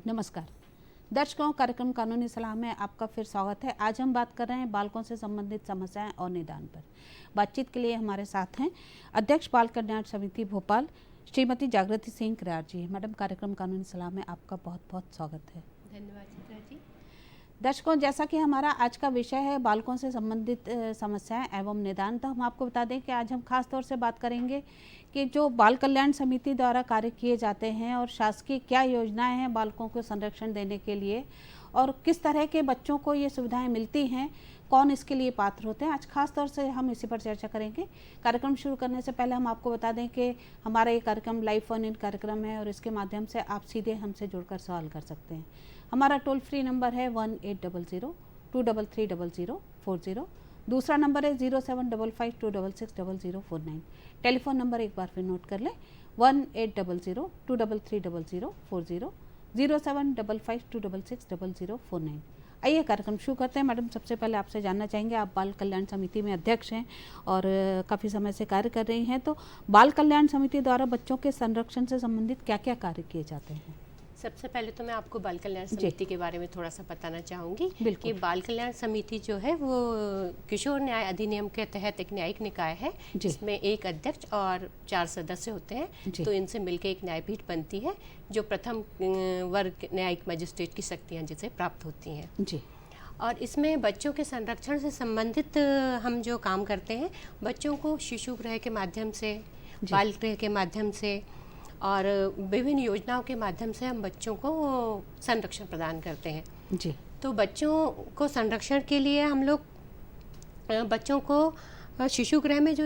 नमस्कार दर्शकों, कार्यक्रम कानूनी सलाह में आपका फिर स्वागत है। आज हम बात कर रहे हैं बालकों से संबंधित समस्याएं और निदान पर। बातचीत के लिए हमारे साथ हैं अध्यक्ष बाल कल्याण समिति भोपाल श्रीमती जागृति सिंह किरार जी। मैडम, कार्यक्रम कानूनी सलाह में आपका बहुत बहुत स्वागत है। धन्यवाद चित्रा जी। दर्शकों, जैसा कि हमारा आज का विषय है बालकों से संबंधित समस्याएं एवं निदान, तो हम आपको बता दें कि आज हम खास तौर से बात करेंगे कि जो बाल कल्याण समिति द्वारा कार्य किए जाते हैं और शासकीय क्या योजनाएं हैं बालकों को संरक्षण देने के लिए और किस तरह के बच्चों को ये सुविधाएं मिलती हैं, कौन इसके लिए पात्र होते हैं, आज खास तौर से हम इसी पर चर्चा करेंगे। कार्यक्रम शुरू करने से पहले हम आपको बता दें कि हमारा ये कार्यक्रम लाइव फोन इन कार्यक्रम है और इसके माध्यम से आप सीधे हमसे जुड़कर सवाल कर सकते हैं। हमारा टोल फ्री नंबर है 1800-233-0040। दूसरा नंबर है 0755-266-0049। टेलीफोन नंबर एक बार फिर नोट कर लें 1800-233-0040, 0755-266-0049। आइए कार्यक्रम शुरू करते हैं। मैडम, सबसे पहले आपसे जानना चाहेंगे, आप बाल कल्याण समिति में अध्यक्ष हैं और काफ़ी समय से कार्य कर रही हैं, तो बाल कल्याण समिति द्वारा बच्चों के संरक्षण से संबंधित क्या क्या कार्य किए जाते हैं? सबसे पहले तो मैं आपको बाल कल्याण समिति के बारे में थोड़ा सा बताना चाहूँगी कि बाल कल्याण समिति जो है वो किशोर न्याय अधिनियम के तहत एक न्यायिक निकाय है जिसमें एक अध्यक्ष और 4 सदस्य होते हैं। तो इनसे मिलकर एक न्यायपीठ बनती है जो प्रथम वर्ग न्यायिक मजिस्ट्रेट की शक्तियाँ जिसे प्राप्त होती हैं जी। और इसमें बच्चों के संरक्षण से संबंधित हम जो काम करते हैं, बच्चों को शिशु गृह के माध्यम से, बाल गृह के माध्यम से और विभिन्न योजनाओं के माध्यम से हम बच्चों को संरक्षण प्रदान करते हैं जी। तो बच्चों को संरक्षण के लिए हम लोग बच्चों को शिशु गृह में जो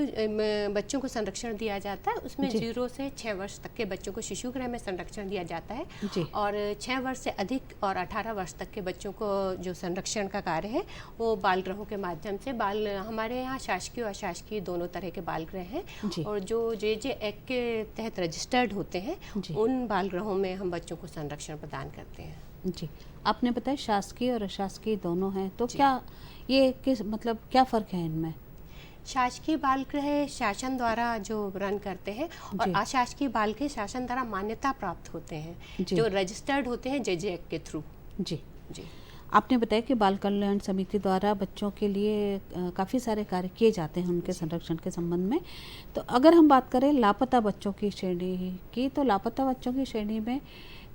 बच्चों को संरक्षण दिया जाता है उसमें 0 से 6 वर्ष तक के बच्चों को शिशु गृह में संरक्षण दिया जाता है और 6 वर्ष से अधिक और 18 वर्ष तक के बच्चों को जो संरक्षण का कार्य है वो बाल गृहों के माध्यम से हमारे यहाँ शासकीय और अशासकीय दोनों तरह के बाल गृह हैं और जो जे एक्ट के तहत रजिस्टर्ड होते हैं उन बाल गृहों में हम बच्चों को संरक्षण प्रदान करते हैं जी। आपने बताया शासकीय और अशासकीय दोनों हैं, तो क्या ये क्या फ़र्क है इनमें? शासकीय बाल गृह शासन द्वारा जो रन करते हैं और अशासकीय बाल गृह शासन द्वारा मान्यता प्राप्त होते हैं जो रजिस्टर्ड होते हैं जे एक्ट के थ्रू जी। आपने बताया कि बाल कल्याण समिति द्वारा बच्चों के लिए काफ़ी सारे कार्य किए जाते हैं उनके संरक्षण के संबंध में। तो अगर हम बात करें लापता बच्चों की श्रेणी की, तो लापता बच्चों की श्रेणी में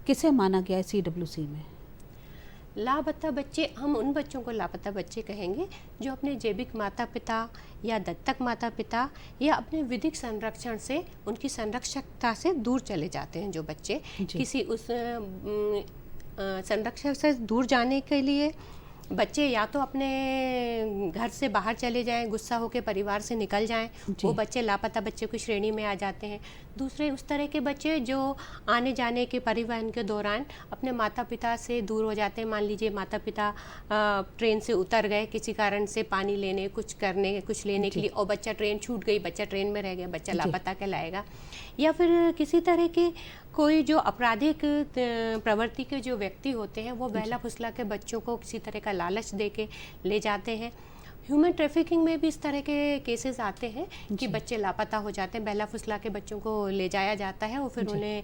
किसे माना गया है CWC में? लापता बच्चे, हम उन बच्चों को लापता बच्चे कहेंगे जो अपने जैविक माता पिता या दत्तक माता पिता या अपने विधिक संरक्षण से, उनकी संरक्षकता से दूर चले जाते हैं। जो बच्चे किसी उस संरक्षण से दूर जाने के लिए बच्चे या तो अपने घर से बाहर चले जाएं, गुस्सा होकर परिवार से निकल जाएं, वो बच्चे लापता बच्चे की श्रेणी में आ जाते हैं। दूसरे उस तरह के बच्चे जो आने जाने के परिवहन के दौरान अपने माता पिता से दूर हो जाते हैं। मान लीजिए माता पिता ट्रेन से उतर गए किसी कारण से पानी लेने, कुछ लेने के लिए, और बच्चा ट्रेन छूट गई, बच्चा ट्रेन में रह गया, बच्चा लापता कहलाएगा। या फिर किसी तरह के कोई जो आपराधिक प्रवृत्ति के जो व्यक्ति होते हैं वो बहला फुसला के बच्चों को किसी तरह का लालच दे के ले जाते हैं। ह्यूमन ट्रैफिकिंग में भी इस तरह के केसेस आते हैं कि बच्चे लापता हो जाते हैं, बहला फुसला के बच्चों को ले जाया जाता है और फिर उन्हें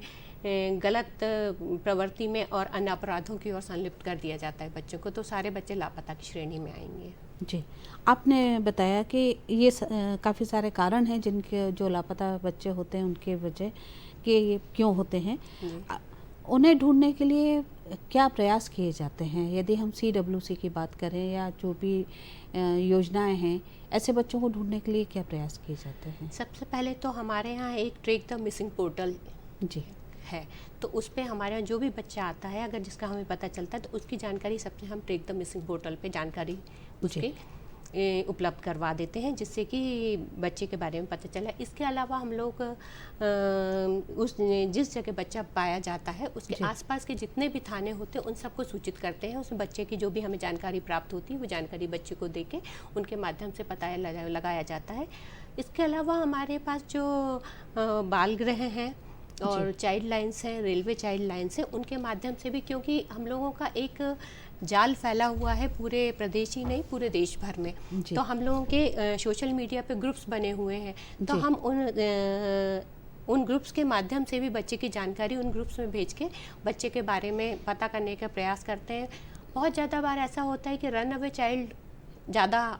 गलत प्रवृत्ति में और अन्य अपराधों की ओर संलिप्त कर दिया जाता है बच्चों को। तो सारे बच्चे लापता की श्रेणी में आएंगे जी। आपने बताया कि ये काफ़ी सारे कारण हैं जिनके जो लापता बच्चे होते हैं उनके वजह कि ये क्यों होते हैं, उन्हें ढूंढने के लिए क्या प्रयास किए जाते हैं? यदि हम CWC की बात करें या जो भी योजनाएं हैं, ऐसे बच्चों को ढूंढने के लिए क्या प्रयास किए जाते हैं? सबसे पहले तो हमारे यहाँ एक ट्रैक द मिसिंग पोर्टल जी है, तो उस पर हमारे यहाँ जो भी बच्चा आता है अगर जिसका हमें पता चलता है तो उसकी जानकारी सबसे हम ट्रैक द मिसिंग पोर्टल पे जानकारी उसकी उपलब्ध करवा देते हैं, जिससे कि बच्चे के बारे में पता चला। इसके अलावा हम लोग उस जिस जगह बच्चा पाया जाता है उसके आसपास के जितने भी थाने होते हैं उन सबको सूचित करते हैं। उस बच्चे की जो भी हमें जानकारी प्राप्त होती है वो जानकारी बच्चे को देके उनके माध्यम से पता लगाया जाता है। इसके अलावा हमारे पास जो बाल गृह हैं और चाइल्ड लाइन्स हैं, रेलवे चाइल्ड लाइन्स हैं, उनके माध्यम से भी, क्योंकि हम लोगों का एक जाल फैला हुआ है पूरे प्रदेश ही नहीं पूरे देश भर में, तो हम लोगों के सोशल मीडिया पे ग्रुप्स बने हुए हैं, तो हम उन ग्रुप्स के माध्यम से भी बच्चे की जानकारी उन ग्रुप्स में भेज के बच्चे के बारे में पता करने का प्रयास करते हैं। बहुत ज़्यादा बार ऐसा होता है कि रन अवे चाइल्ड ज़्यादा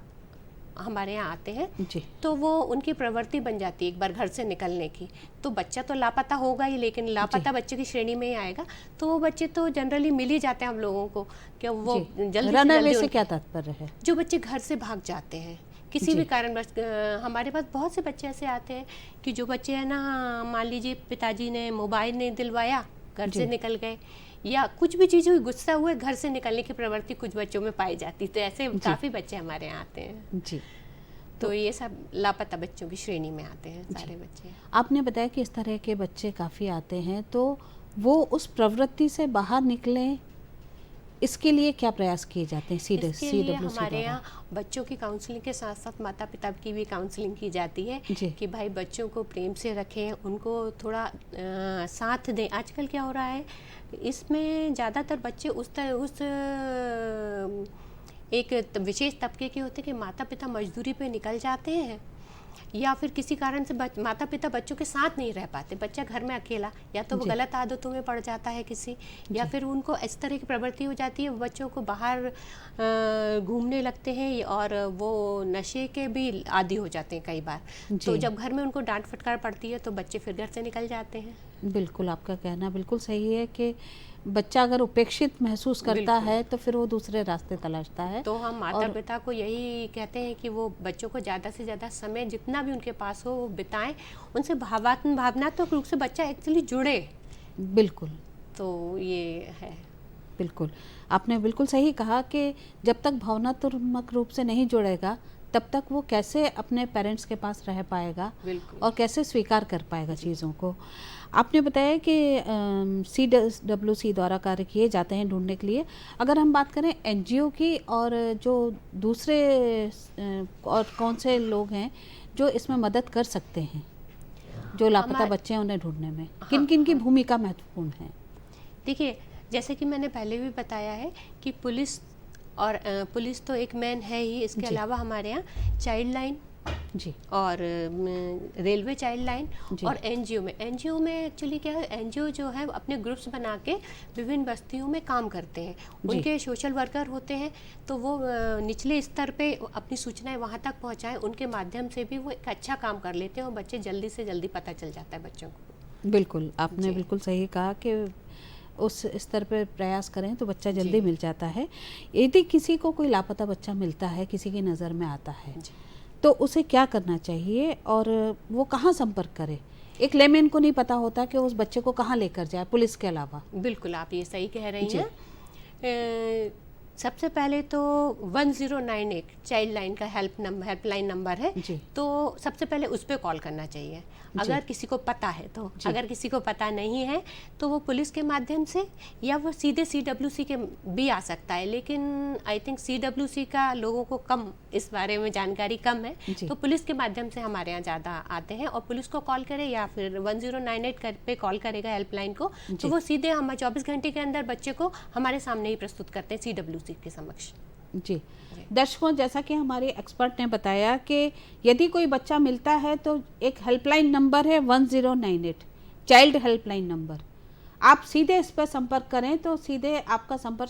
हमारे यहाँ आते हैं जी। तो वो उनकी प्रवृत्ति बन जाती है एक बार घर से निकलने की, तो बच्चा तो लापता होगा ही, लेकिन लापता बच्चे की श्रेणी में ही आएगा, तो वो बच्चे तो जनरली मिल ही जाते हैं हम लोगों को कि वो जल्दी से क्या तात्पर्य है, जो बच्चे घर से भाग जाते हैं किसी भी कारण बस। हमारे पास बहुत से बच्चे ऐसे आते हैं कि जो बच्चे है ना, मान लीजिए पिताजी ने मोबाइल नहीं दिलवाया, घर से निकल गए, या कुछ भी चीज़ हुई, गुस्सा हुए, घर से निकलने की प्रवृत्ति कुछ बच्चों में पाई जाती, तो ऐसे काफ़ी बच्चे हमारे यहाँ आते हैं जी। तो ये सब लापता बच्चों की श्रेणी में आते हैं सारे बच्चे। आपने बताया कि इस तरह के बच्चे काफ़ी आते हैं, तो वो उस प्रवृत्ति से बाहर निकलें, इसके लिए क्या प्रयास किए जाते हैं? CWC हमारे यहाँ बच्चों की काउंसलिंग के साथ साथ माता पिता की भी काउंसलिंग की जाती है कि भाई बच्चों को प्रेम से रखें, उनको थोड़ा साथ दें। आजकल क्या हो रहा है, इसमें ज़्यादातर बच्चे उस एक विशेष तबके के होते हैं कि माता पिता मजदूरी पे निकल जाते हैं, या फिर किसी कारण से माता पिता बच्चों के साथ नहीं रह पाते, बच्चा घर में अकेला, या तो वो गलत आदतों में पड़ जाता है किसी, या फिर उनको इस तरह की प्रवृत्ति हो जाती है, बच्चों को बाहर घूमने लगते हैं और वो नशे के भी आदी हो जाते हैं कई बार। तो जब घर में उनको डांट फटकार पड़ती है तो बच्चे फिर घर से निकल जाते हैं। बिल्कुल, आपका कहना बिल्कुल सही है कि बच्चा अगर उपेक्षित महसूस करता है तो फिर वो दूसरे रास्ते तलाशता है। तो हम माता पिता को यही कहते हैं कि वो बच्चों को ज़्यादा से ज़्यादा समय जितना भी उनके पास हो वो बिताएं, उनसे भावनात्मक रूप से बच्चा एक्चुअली जुड़े। बिल्कुल, तो ये है। बिल्कुल, आपने बिल्कुल सही कहा कि जब तक भावनात्मक रूप से नहीं जुड़ेगा तब तक वो कैसे अपने पेरेंट्स के पास रह पाएगा और कैसे स्वीकार कर पाएगा चीज़ों को। आपने बताया कि CWC द्वारा कार्य किए जाते हैं ढूंढने के लिए। अगर हम बात करें NGO की, और जो दूसरे और कौन से लोग हैं जो इसमें मदद कर सकते हैं, जो लापता बच्चे हैं उन्हें ढूंढने में, किन किन की भूमिका महत्वपूर्ण है? देखिए, जैसे कि मैंने पहले भी बताया है कि पुलिस तो एक मेन है ही, इसके अलावा हमारे यहाँ चाइल्ड लाइन जी और रेलवे चाइल्ड लाइन और एनजीओ में एक्चुअली क्या है, एनजीओ जो है अपने ग्रुप्स बना के विभिन्न बस्तियों में काम करते हैं, उनके सोशल वर्कर होते हैं, तो वो निचले स्तर पे अपनी सूचनाएं वहाँ तक पहुँचाएं, उनके माध्यम से भी वो एक अच्छा काम कर लेते हैं और बच्चे जल्दी से जल्दी पता चल जाता है बच्चों को। बिल्कुल, आपने बिल्कुल सही कहा कि उस स्तर पर प्रयास करें तो बच्चा जल्दी मिल जाता है। यदि किसी को कोई लापता बच्चा मिलता है, किसी की नज़र में आता है, तो उसे क्या करना चाहिए और वो कहाँ संपर्क करे? एक लेमैन को नहीं पता होता कि उस बच्चे को कहाँ लेकर जाए पुलिस के अलावा। बिल्कुल, आप ये सही कह रही हैं। सबसे पहले तो 1098 चाइल्ड लाइन का हेल्पलाइन नंबर है, तो सबसे पहले उस पर कॉल करना चाहिए अगर किसी को पता है तो। अगर किसी को पता नहीं है तो वो पुलिस के माध्यम से या वो सीधे CWC के भी आ सकता है, लेकिन आई थिंक CWC का लोगों को कम इस बारे में जानकारी कम है, तो पुलिस के माध्यम से हमारे यहाँ ज़्यादा आते हैं और पुलिस को कॉल करे या फिर 1098 पे कॉल करेगा हेल्पलाइन को, तो वो सीधे हम 24 घंटे के अंदर बच्चे को हमारे सामने ही प्रस्तुत करते हैं CWC के समक्ष। जी दर्शकों, जैसा कि हमारे एक्सपर्ट ने बताया कि यदि कोई बच्चा मिलता है तो एक हेल्पलाइन नंबर है 1098 चाइल्ड नंबर। आप सीधे इस पर संपर्क करें तो सीधे आपका संपर्क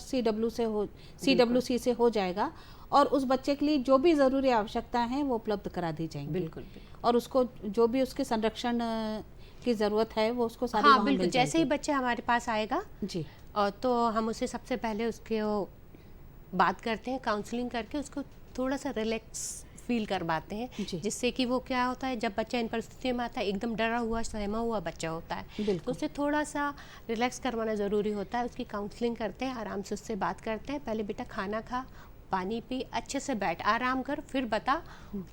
CWC से हो जाएगा और उस बच्चे के लिए जो भी ज़रूरी आवश्यकता है वो उपलब्ध करा दी जाएंगी। बिल्कुल। और उसको जो भी उसके संरक्षण की ज़रूरत है वो उसको सारी वहाँ बिल्कुल। जैसे ही बच्चा हमारे पास आएगा जी, और तो हम उसे सबसे पहले उसके बात करते हैं, काउंसलिंग करके उसको थोड़ा सा रिलैक्स फील करवाते हैं, जिससे कि वो क्या होता है, जब बच्चा इन परिस्थितियों में आता है एकदम डरा हुआ सहमा हुआ बच्चा होता है, तो उसे थोड़ा सा रिलैक्स करवाना ज़रूरी होता है। उसकी काउंसलिंग करते हैं, आराम से उससे बात करते हैं, पहले बेटा खाना खा, पानी पी, अच्छे से बैठ, आराम कर, फिर बता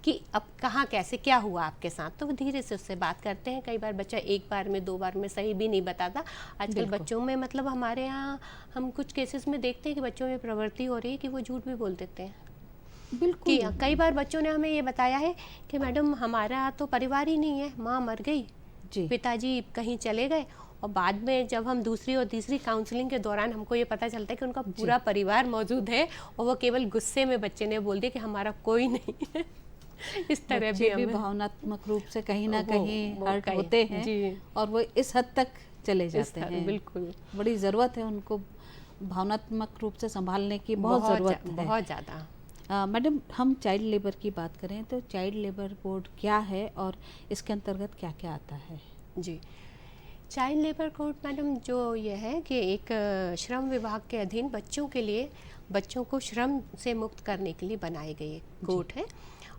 कि अब कहाँ कैसे क्या हुआ आपके साथ। तो वो धीरे से उससे बात करते हैं। कई बार बच्चा एक बार में 2 बार में सही भी नहीं बताता। आजकल बच्चों में मतलब हमारे यहाँ हम कुछ केसेस में देखते हैं कि बच्चों में प्रवृत्ति हो रही है कि वो झूठ भी बोल देते हैं। बिल्कुल। कि कई बार बच्चों ने हमें ये बताया है कि मैडम हमारा तो परिवार ही नहीं है, माँ मर गई, पिताजी कहीं चले गए, और बाद में जब हम दूसरी और तीसरी काउंसलिंग के दौरान हमको ये पता चलता है कि उनका पूरा परिवार मौजूद है, और वो केवल गुस्से में बच्चे ने बोल दिया कि हमारा कोई नहीं है। इस तरह भी भावनात्मक रूप से कहीं ना कहीं हर्ट होते हैं और वो इस हद तक चले जाते हैं। बिल्कुल, बड़ी ज़रूरत है उनको भावनात्मक रूप से संभालने की, बहुत ज़रूरत है, बहुत ज़्यादा। मैडम, हम चाइल्ड लेबर की बात करें तो चाइल्ड लेबर कोड क्या है और इसके अंतर्गत क्या क्या आता है? जी, चाइल्ड लेबर कोड मैडम जो ये है कि एक श्रम विभाग के अधीन बच्चों के लिए, बच्चों को श्रम से मुक्त करने के लिए बनाई गई एक कोड है।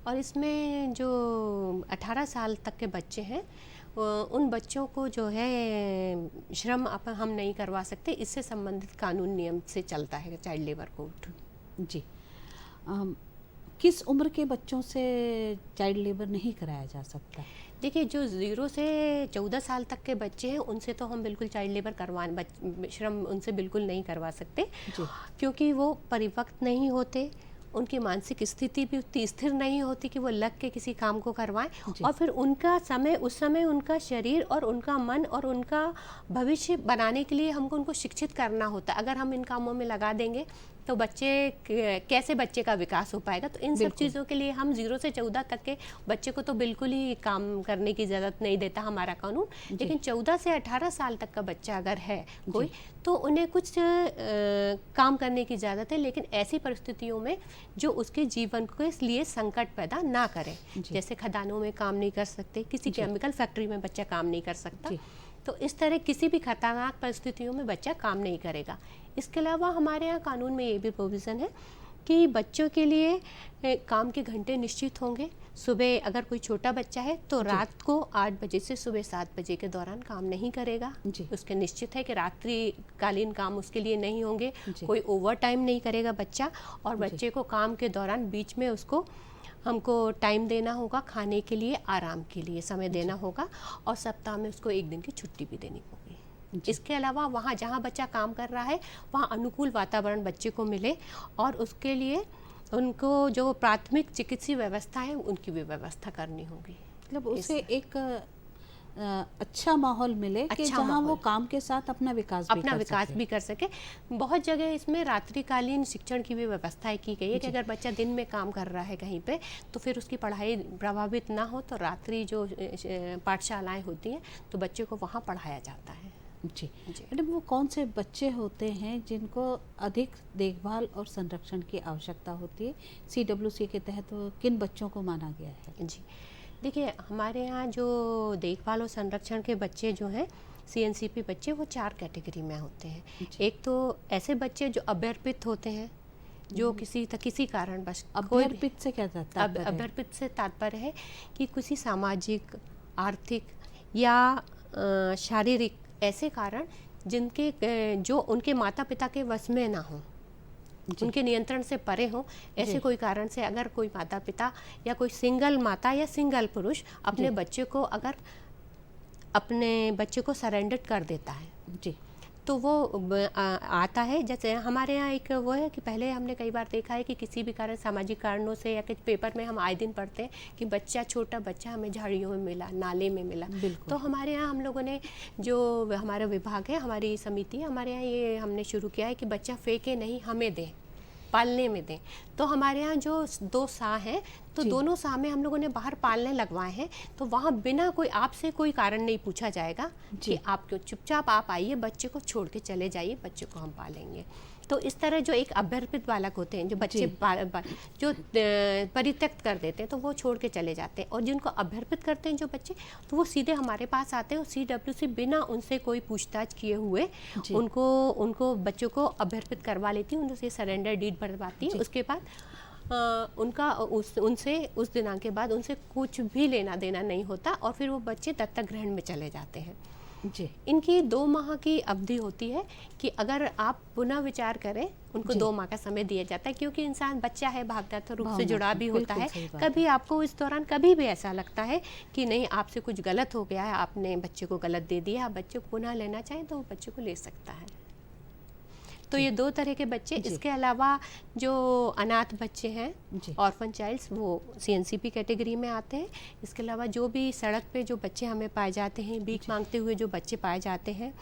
और इसमें जो 18 साल तक के बच्चे हैं उन बच्चों को जो है श्रम हम नहीं करवा सकते। इससे संबंधित कानून नियम से चलता है चाइल्ड लेबर कोड। जी, किस उम्र के बच्चों से चाइल्ड लेबर नहीं कराया जा सकता? देखिए, जो 0 से 14 साल तक के बच्चे हैं उनसे तो हम बिल्कुल चाइल्ड लेबर श्रम उनसे बिल्कुल नहीं करवा सकते, क्योंकि वो परिपक्व नहीं होते, उनकी मानसिक स्थिति भी उतनी स्थिर नहीं होती कि वो लग के किसी काम को करवाएं, और फिर उनका समय, उस समय उनका शरीर और उनका मन और उनका भविष्य बनाने के लिए हमको उनको शिक्षित करना होता है। अगर हम इन कामों में लगा देंगे तो कैसे बच्चे का विकास हो पाएगा? तो इन सब चीज़ों के लिए हम 0 से 14 तक के बच्चे को तो बिल्कुल ही काम करने की ज़रूरत नहीं देता हमारा कानून। लेकिन 14 से 18 साल तक का बच्चा अगर है कोई, तो उन्हें कुछ काम करने की ज़रूरत है, लेकिन ऐसी परिस्थितियों में जो उसके जीवन के लिए संकट पैदा ना करे। जैसे खदानों में काम नहीं कर सकते, किसी केमिकल फैक्ट्री में बच्चा काम नहीं कर सकता, तो इस तरह किसी भी खतरनाक परिस्थितियों में बच्चा काम नहीं करेगा। इसके अलावा हमारे यहाँ कानून में ये भी प्रोविज़न है कि बच्चों के लिए काम के घंटे निश्चित होंगे। सुबह अगर कोई छोटा बच्चा है तो रात को 8 बजे से सुबह 7 बजे के दौरान काम नहीं करेगा। उसके निश्चित है कि रात्रिकालीन काम उसके लिए नहीं होंगे, कोई ओवर टाइम नहीं करेगा बच्चा, और बच्चे को काम के दौरान बीच में उसको हमको टाइम देना होगा, खाने के लिए, आराम के लिए समय देना होगा, और सप्ताह में उसको 1 दिन की छुट्टी भी देनी होगी। इसके अलावा वहाँ जहाँ बच्चा काम कर रहा है वहाँ अनुकूल वातावरण बच्चे को मिले, और उसके लिए उनको जो प्राथमिक चिकित्सीय व्यवस्था है उनकी भी व्यवस्था करनी होगी। मतलब उसे एक अच्छा माहौल मिले कि जहाँ वो काम के साथ अपना विकास भी कर सके। बहुत जगह इसमें रात्रिकालीन शिक्षण की भी व्यवस्थाएं की गई है कि अगर बच्चा दिन में काम कर रहा है कहीं पे, तो फिर उसकी पढ़ाई प्रभावित ना हो, तो रात्रि जो पाठशालाएं होती हैं तो बच्चे को वहाँ पढ़ाया जाता है। जी मैडम, वो कौन से बच्चे होते हैं जिनको अधिक देखभाल और संरक्षण की आवश्यकता होती है? CWC के तहत किन बच्चों को माना गया है? जी, देखिए, हमारे यहाँ जो देखभाल और संरक्षण के बच्चे जो हैं, CNCP बच्चे, वो 4 कैटेगरी में होते हैं। एक तो ऐसे बच्चे जो अभ्यर्पित होते हैं, जो किसी कारण बस। अभ्यर्पित से क्या तात्पर्य है? अभ्यर्पित से तात्पर्य है कि किसी सामाजिक, आर्थिक या शारीरिक ऐसे कारण जो उनके माता पिता के वश में ना हो, उनके नियंत्रण से परे हो, ऐसे कोई कारण से अगर कोई माता पिता या कोई सिंगल माता या सिंगल पुरुष अपने बच्चे को सरेंडर कर देता है, तो वो आता है। जैसे हमारे यहाँ एक वो है कि पहले हमने कई बार देखा है कि किसी भी कारण, सामाजिक कारणों से, या किसी पेपर में हम आए दिन पढ़ते हैं कि छोटा बच्चा हमें झाड़ियों में मिला, नाले में मिला। तो हमारे यहाँ हम लोगों ने, जो हमारा विभाग है, हमारी समिति है, हमारे यहाँ ये हमने शुरू किया है कि बच्चा फेंके नहीं, हमें दें, पालने में दें। तो हमारे यहाँ जो 2 साह हैं, तो दोनों साह में हम लोगों ने बाहर पालने लगवाए हैं, तो वहाँ बिना आपसे कोई कारण नहीं पूछा जाएगा कि आप क्यों, चुपचाप आप आइए, बच्चे को छोड़ के चले जाइए, बच्चे को हम पालेंगे। तो इस तरह जो एक अभ्यर्पित बालक होते हैं, जो बच्चे जो परित्यक्त कर देते हैं, तो वो छोड़ के चले जाते हैं, और जिनको अभ्यर्पित करते हैं जो बच्चे, तो वो सीधे हमारे पास आते हैं, और CWC बिना उनसे कोई पूछताछ किए हुए उनको बच्चों को अभ्यर्पित करवा लेती है, उनसे सरेंडर डीड भरवाती है। उसके बाद उनसे उस दिनांक के बाद उनसे कुछ भी लेना देना नहीं होता, और फिर वो बच्चे दत्तक ग्रहण में चले जाते हैं। जी। इनकी 2 माह की अवधि होती है कि अगर आप पुनः विचार करें, उनको 2 माह का समय दिया जाता है, क्योंकि इंसान बच्चा है, भावनात्मक रूप से जुड़ा भी होता है। कभी आपको इस दौरान कभी भी ऐसा लगता है कि नहीं, आपसे कुछ गलत हो गया है, आपने बच्चे को गलत दे दिया, आप बच्चे को पुनः लेना चाहें तो वो बच्चे को ले सकता है। तो ये 2 तरह के बच्चे। इसके अलावा जो अनाथ बच्चे हैं, ऑर्फन चाइल्ड्स, वो CNCP कैटेगरी में आते हैं। इसके अलावा जो भी सड़क पे जो बच्चे हमें पाए जाते हैं, भीख मांगते हुए जो बच्चे पाए जाते हैं,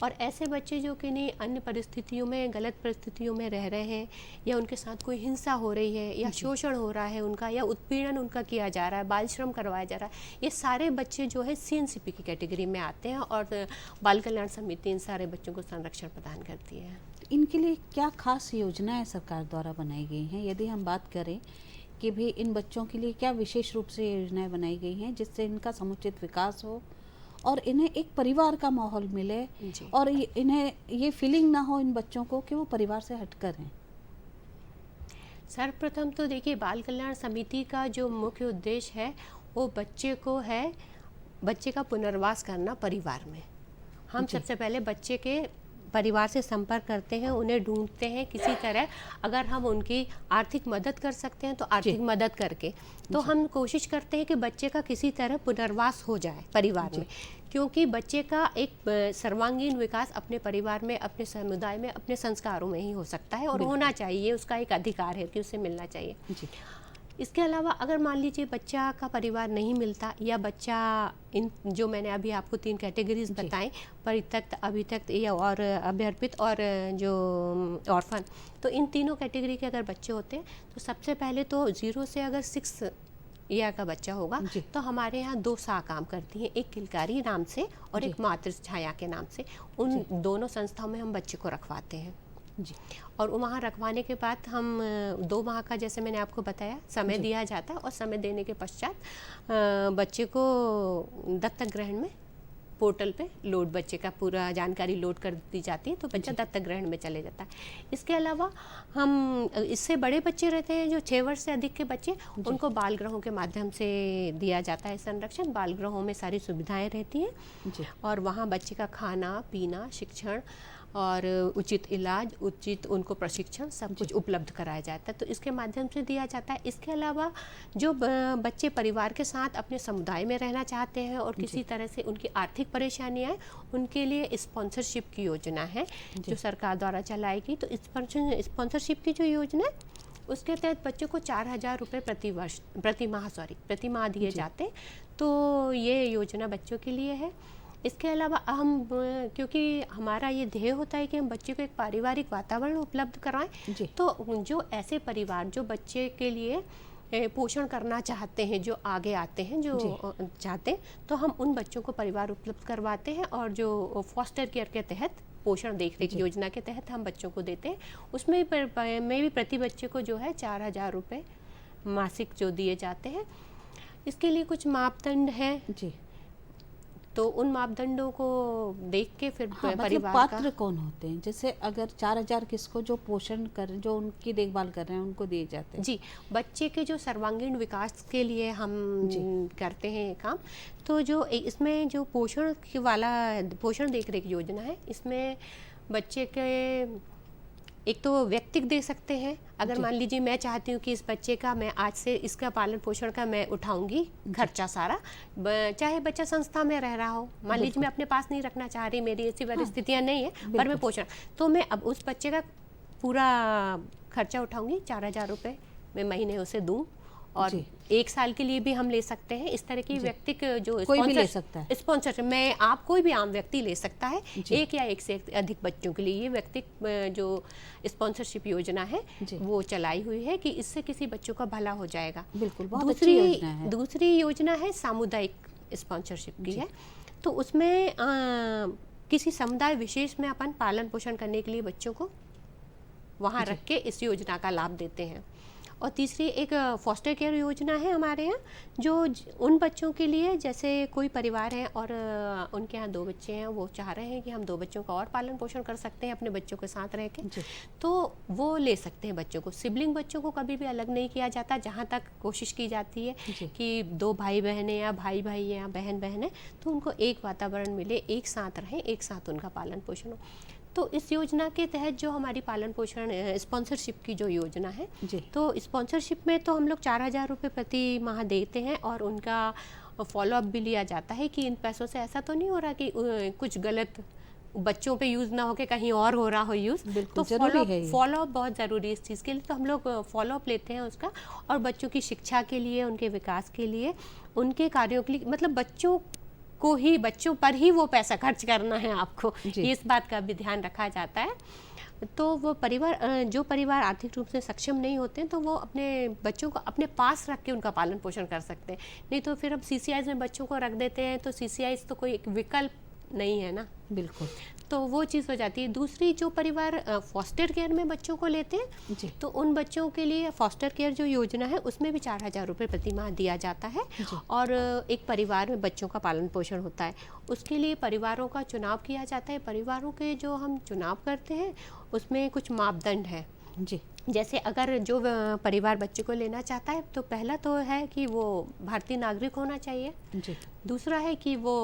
और ऐसे बच्चे जो कि नहीं अन्य परिस्थितियों में, गलत परिस्थितियों में रह रहे हैं, या उनके साथ कोई हिंसा हो रही है, या शोषण हो रहा है उनका, या उत्पीड़न उनका किया जा रहा है, बाल श्रम करवाया जा रहा है, ये सारे बच्चे जो है CNCP की कैटेगरी में आते हैं, और बाल कल्याण समिति इन सारे बच्चों को संरक्षण प्रदान करती है। इनके लिए क्या खास योजनाएं सरकार द्वारा बनाई गई हैं? यदि हम बात करें कि भी इन बच्चों के लिए क्या विशेष रूप से योजनाएं बनाई गई हैं जिससे इनका समुचित विकास हो और इन्हें एक परिवार का माहौल मिले, और इन्हें ये फीलिंग ना हो इन बच्चों को कि वो परिवार से हटकर हैं? सर्वप्रथम तो देखिए, बाल कल्याण समिति का जो मुख्य उद्देश्य है वो बच्चे का पुनर्वास करना परिवार में। हम सबसे पहले बच्चे के परिवार से संपर्क करते हैं, उन्हें ढूंढते हैं किसी तरह। अगर हम उनकी आर्थिक मदद कर सकते हैं तो आर्थिक मदद करके, तो हम कोशिश करते हैं कि बच्चे का किसी तरह पुनर्वास हो जाए परिवार में, क्योंकि बच्चे का एक सर्वांगीण विकास अपने परिवार में, अपने समुदाय में, अपने संस्कारों में ही हो सकता है, और होना चाहिए, उसका एक अधिकार है कि उसे मिलना चाहिए। इसके अलावा अगर मान लीजिए बच्चा का परिवार नहीं मिलता, या बच्चा इन जो मैंने अभी आपको 3 कैटेगरीज बताएं, परित्यक्त, अभित्यक्त या और अभ्यर्पित और जो ऑर्फन, तो इन तीनों कैटेगरी के अगर बच्चे होते हैं तो सबसे पहले तो 0 से अगर 6 ईयर का बच्चा होगा तो हमारे यहाँ 2 शाखा काम करती हैं, एक किलकारी नाम से और एक मातृ छाया के नाम से। उन दोनों संस्थाओं में हम बच्चे को रखवाते हैं जी। और वहाँ रखवाने के बाद हम 2 माह का, जैसे मैंने आपको बताया, समय दिया जाता है, और समय देने के पश्चात बच्चे को दत्तक ग्रहण में पोर्टल पे लोड, बच्चे का पूरा जानकारी लोड कर दी जाती है, तो बच्चा दत्तक ग्रहण में चले जाता है। इसके अलावा हम इससे बड़े बच्चे रहते हैं, जो 6 वर्ष से अधिक के बच्चे, उनको बाल गृहों के माध्यम से दिया जाता है संरक्षण। बाल गृहों में सारी सुविधाएं रहती हैं, और वहाँ बच्चे का खाना पीना, शिक्षण और उचित इलाज, उचित उनको प्रशिक्षण, सब कुछ उपलब्ध कराया जाता है, तो इसके माध्यम से दिया जाता है। इसके अलावा जो बच्चे परिवार के साथ अपने समुदाय में रहना चाहते हैं और किसी तरह से उनकी आर्थिक परेशानियां हैं, उनके लिए स्पॉन्सरशिप की योजना है जो सरकार द्वारा चलाई गई। तो स्पॉन्सरशिप की जो योजना है, उसके तहत बच्चों को 4,000 रुपये प्रति माह दिए जाते हैं। तो ये योजना बच्चों के लिए है। इसके अलावा हम, क्योंकि हमारा ये ध्येय होता है कि हम बच्चे को एक पारिवारिक वातावरण उपलब्ध कराएं, तो जो ऐसे परिवार जो बच्चे के लिए पोषण करना चाहते हैं, जो आगे आते हैं, जो चाहते हैं, तो हम उन बच्चों को परिवार उपलब्ध करवाते हैं, और जो फॉस्टर केयर के तहत, पोषण देखरेख योजना के तहत हम बच्चों को देते हैं। उसमें भी प्रति बच्चे को जो है 4,000 रुपये मासिक जो दिए जाते हैं। इसके लिए कुछ मापदंड हैं जी, तो उन मापदंडों को देख के फिर परिवार पात्र कौन होते हैं? जैसे अगर 4,000 किसको जो पोषण कर, जो उनकी देखभाल कर रहे हैं, उनको दिए जाते हैं जी। बच्चे के जो सर्वांगीण विकास के लिए हम करते हैं काम, तो जो इसमें जो पोषण देखरेख योजना है, इसमें बच्चे के एक तो व्यक्तिगत दे सकते हैं। अगर मान लीजिए मैं चाहती हूँ कि इस बच्चे का मैं आज से इसका पालन पोषण का मैं उठाऊंगी खर्चा सारा, चाहे बच्चा संस्था में रह रहा हो, मान लीजिए मैं अपने पास नहीं रखना चाह रही, मेरी ऐसी परिस्थितियाँ नहीं है, पर मैं पोषण, तो मैं अब उस बच्चे का पूरा खर्चा उठाऊंगी, 4,000 रुपये मैं महीने उसे दूँ, और 1 साल के लिए भी हम ले सकते हैं। इस तरह की व्यक्तिगत जो कोई भी ले सकता है, स्पॉन्सर में आप कोई भी आम व्यक्ति ले सकता है, 1 या 1 से अधिक बच्चों के लिए। ये व्यक्तिगत जो स्पॉन्सरशिप योजना है वो चलाई हुई है कि इससे किसी बच्चों का भला हो जाएगा। बिल्कुल, बहुत अच्छी योजना है। दूसरी योजना है सामुदायिक स्पॉन्सरशिप की है, तो उसमें किसी समुदाय विशेष में अपन पालन पोषण करने के लिए बच्चों को वहाँ रख के इस योजना का लाभ देते हैं। और तीसरी एक फॉस्टर केयर योजना है हमारे यहाँ, जो उन बच्चों के लिए, जैसे कोई परिवार है और उनके यहाँ 2 बच्चे हैं, वो चाह रहे हैं कि हम 2 बच्चों का और पालन पोषण कर सकते हैं अपने बच्चों के साथ रह के, तो वो ले सकते हैं बच्चों को। सिबलिंग बच्चों को कभी भी अलग नहीं किया जाता, जहाँ तक कोशिश की जाती है कि 2 भाई बहन है या भाई भाई है या बहन बहन है, तो उनको एक वातावरण मिले, एक साथ रहें, एक साथ उनका पालन पोषण हो। तो इस योजना के तहत जो हमारी पालन पोषण स्पॉन्सरशिप की जो योजना है, तो स्पॉन्सरशिप में तो हम लोग 4,000 रुपये प्रति माह देते हैं, और उनका फॉलोअप भी लिया जाता है कि इन पैसों से ऐसा तो नहीं हो रहा कि कुछ गलत बच्चों पे यूज़ ना हो के कहीं और हो रहा हो यूज़। तो फॉलोअप बहुत ज़रूरी है इस चीज़ के लिए, तो हम लोग फॉलोअप लेते हैं उसका, और बच्चों की शिक्षा के लिए, उनके विकास के लिए, उनके कार्यों के लिए, मतलब बच्चों पर ही वो पैसा खर्च करना है आपको, इस बात का भी ध्यान रखा जाता है। तो वो जो परिवार आर्थिक रूप से सक्षम नहीं होते हैं, तो वो अपने बच्चों को अपने पास रख के उनका पालन पोषण कर सकते हैं। नहीं तो फिर हम CCIs में बच्चों को रख देते हैं, तो CCIs तो कोई एक विकल्प नहीं है ना। बिल्कुल, तो वो चीज़ हो जाती है। दूसरी, जो परिवार फॉस्टर केयर में बच्चों को लेते हैं, तो उन बच्चों के लिए फॉस्टर केयर जो योजना है, उसमें भी 4,000 रुपये प्रति माह दिया जाता है, और एक परिवार में बच्चों का पालन पोषण होता है। उसके लिए परिवारों का चुनाव किया जाता है। परिवारों के जो हम चुनाव करते हैं, उसमें कुछ मापदंड है जी। जैसे अगर जो परिवार बच्चे को लेना चाहता है, तो पहला तो है कि वो भारतीय नागरिक होना चाहिए जी। दूसरा है कि वो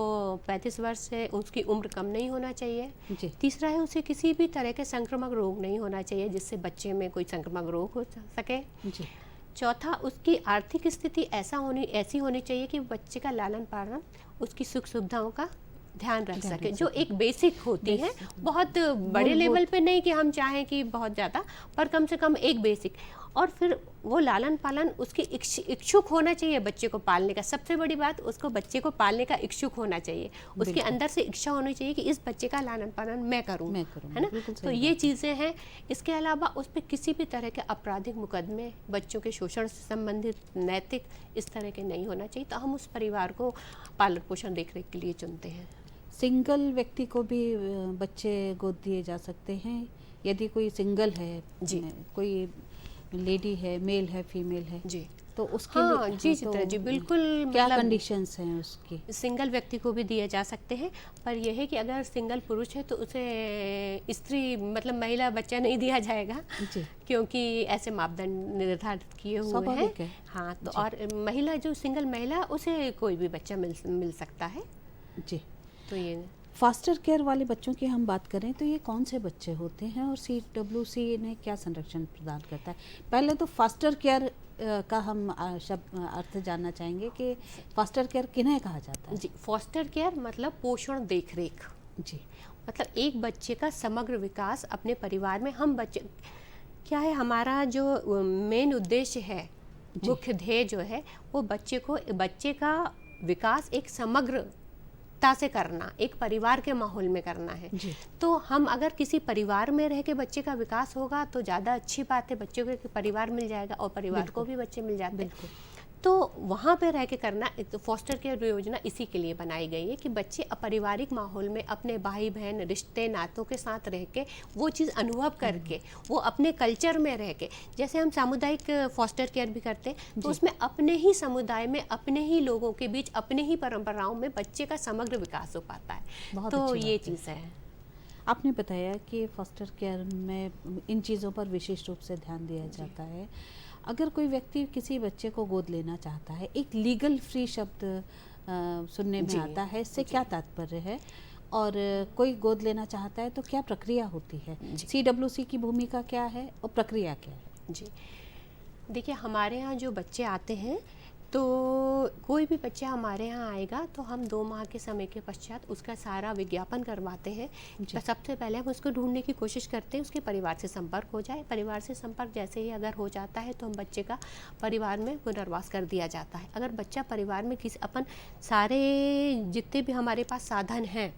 35 वर्ष से उसकी उम्र कम नहीं होना चाहिए जी। तीसरा है उसे किसी भी तरह के संक्रामक रोग नहीं होना चाहिए, जिससे बच्चे में कोई संक्रामक रोग हो सके जी। चौथा, उसकी आर्थिक स्थिति ऐसी होनी चाहिए कि बच्चे का लालन पालन, उसकी सुख सुविधाओं का ध्यान रख सके, जो एक बेसिक होती है। बहुत बड़े लेवल पे नहीं कि हम चाहें कि बहुत ज़्यादा, पर कम से कम एक बेसिक। और फिर वो लालन पालन, उसकी इच्छुक होना चाहिए बच्चे को पालने का। सबसे बड़ी बात, उसको बच्चे को पालने का इच्छुक होना चाहिए, उसके अंदर से इच्छा होनी चाहिए कि इस बच्चे का लालन पालन मैं करूँ, है ना। तो ये चीज़ें हैं। इसके अलावा उस पर किसी भी तरह के आपराधिक मुकदमे, बच्चों के शोषण से संबंधित, नैतिक, इस तरह के नहीं होना चाहिए। तो हम उस परिवार को पालन पोषण देख रेख के लिए चुनते हैं। सिंगल व्यक्ति को भी बच्चे गोद दिए जा सकते हैं, यदि कोई सिंगल है जी, कोई लेडी है, मेल है, फीमेल है जी, तो उसके लिए जी चित्रा जी बिल्कुल, क्या कंडीशंस हैं उसकी? सिंगल व्यक्ति को भी दिए जा सकते हैं, पर यह है कि अगर सिंगल पुरुष है तो उसे स्त्री मतलब महिला बच्चा नहीं दिया जाएगा जी, क्योंकि ऐसे मापदंड निर्धारित किए हुए हैं। हाँ, तो और महिला, जो सिंगल महिला, उसे कोई भी बच्चा मिल सकता है जी। तो ये फास्टर केयर वाले बच्चों की हम बात करें तो ये कौन से बच्चे होते हैं और CWC ने क्या संरक्षण प्रदान करता है? पहले तो फास्टर केयर का हम शब्द अर्थ जानना चाहेंगे कि फास्टर केयर किन्हें कहा जाता है? जी, फास्टर केयर मतलब पोषण देखरेख जी, मतलब एक बच्चे का समग्र विकास अपने परिवार में। हम बच्चे क्या है, हमारा जो मेन उद्देश्य है, मुख्य ध्येय जो है, वो बच्चे का विकास एक समग्र से करना, एक परिवार के माहौल में करना है। तो हम अगर किसी परिवार में रह के बच्चे का विकास होगा तो ज़्यादा अच्छी बात है, बच्चों को परिवार मिल जाएगा और परिवार को भी बच्चे मिल जाते हैं। तो वहाँ पे रह के करना, तो फॉस्टर केयर योजना इसी के लिए बनाई गई है कि बच्चे पारिवारिक माहौल में अपने भाई बहन, रिश्ते नातों के साथ रह के वो चीज़ अनुभव करके, वो अपने कल्चर में रह के, जैसे हम सामुदायिक फॉस्टर केयर भी करते हैं, तो उसमें अपने ही समुदाय में, अपने ही लोगों के बीच, अपने ही परंपराओं में बच्चे का समग्र विकास हो पाता है। तो ये चीज़ है। आपने बताया कि फॉस्टर केयर में इन चीज़ों पर विशेष रूप से ध्यान दिया जाता है। अगर कोई व्यक्ति किसी बच्चे को गोद लेना चाहता है, एक लीगल फ्री शब्द सुनने में आता है, इससे क्या तात्पर्य है? और कोई गोद लेना चाहता है तो क्या प्रक्रिया होती है? CWC की भूमिका क्या है और प्रक्रिया क्या है? जी देखिए, हमारे यहाँ जो बच्चे आते हैं, तो कोई भी बच्चा हमारे यहाँ आएगा तो हम 2 माह के समय के पश्चात उसका सारा विज्ञापन करवाते हैं। तो सबसे पहले हम उसको ढूंढने की कोशिश करते हैं, उसके परिवार से संपर्क हो जाए। परिवार से संपर्क जैसे ही अगर हो जाता है तो हम बच्चे का परिवार में पुनर्वास कर दिया जाता है। अगर बच्चा परिवार में अपन सारे जितने भी हमारे पास साधन हैं,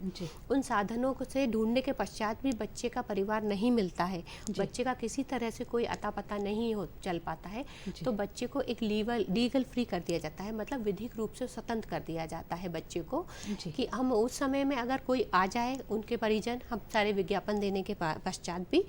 उन साधनों से ढूंढने के पश्चात भी बच्चे का परिवार नहीं मिलता है, बच्चे का किसी तरह से कोई अता पता नहीं चल पाता है, तो बच्चे को एक लीगल फ्री कर दिया जाता है, मतलब विधिक रूप से स्वतंत्र कर दिया जाता है बच्चे को कि हम उस समय में अगर कोई आ जाए, उनके परिजन, हम सारे विज्ञापन देने के पश्चात भी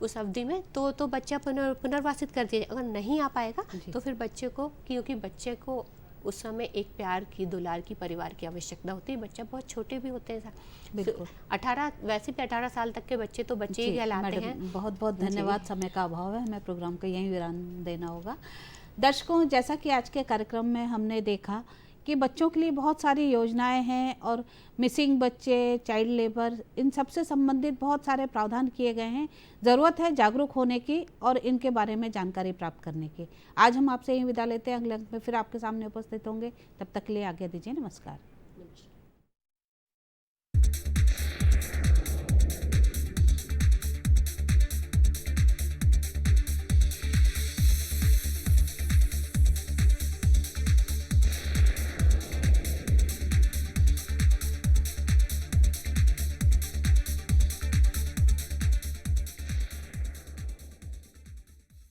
उस अवधि में तो बच्चा पुनर्वासित कर दिया। अगर नहीं आ पाएगा तो फिर बच्चे को, क्योंकि बच्चे को उस समय एक प्यार की, दुलार की, परिवार की आवश्यकता होती है। बच्चा बहुत छोटे भी होते हैं, बिल्कुल 18, वैसे भी 18 साल तक के बच्चे तो बच्चे ही कहलाते हैं। बहुत बहुत धन्यवाद, समय का अभाव है, हमें प्रोग्राम को यहीं विराम देना होगा। दर्शकों, जैसा कि आज के कार्यक्रम में हमने देखा कि बच्चों के लिए बहुत सारी योजनाएं हैं और मिसिंग बच्चे, चाइल्ड लेबर, इन सब से संबंधित बहुत सारे प्रावधान किए गए हैं। ज़रूरत है जागरूक होने की और इनके बारे में जानकारी प्राप्त करने की। आज हम आपसे यही विदा लेते हैं, अगले अंक में फिर आपके सामने उपस्थित होंगे। तब तक के लिए आज्ञा दीजिए, नमस्कार।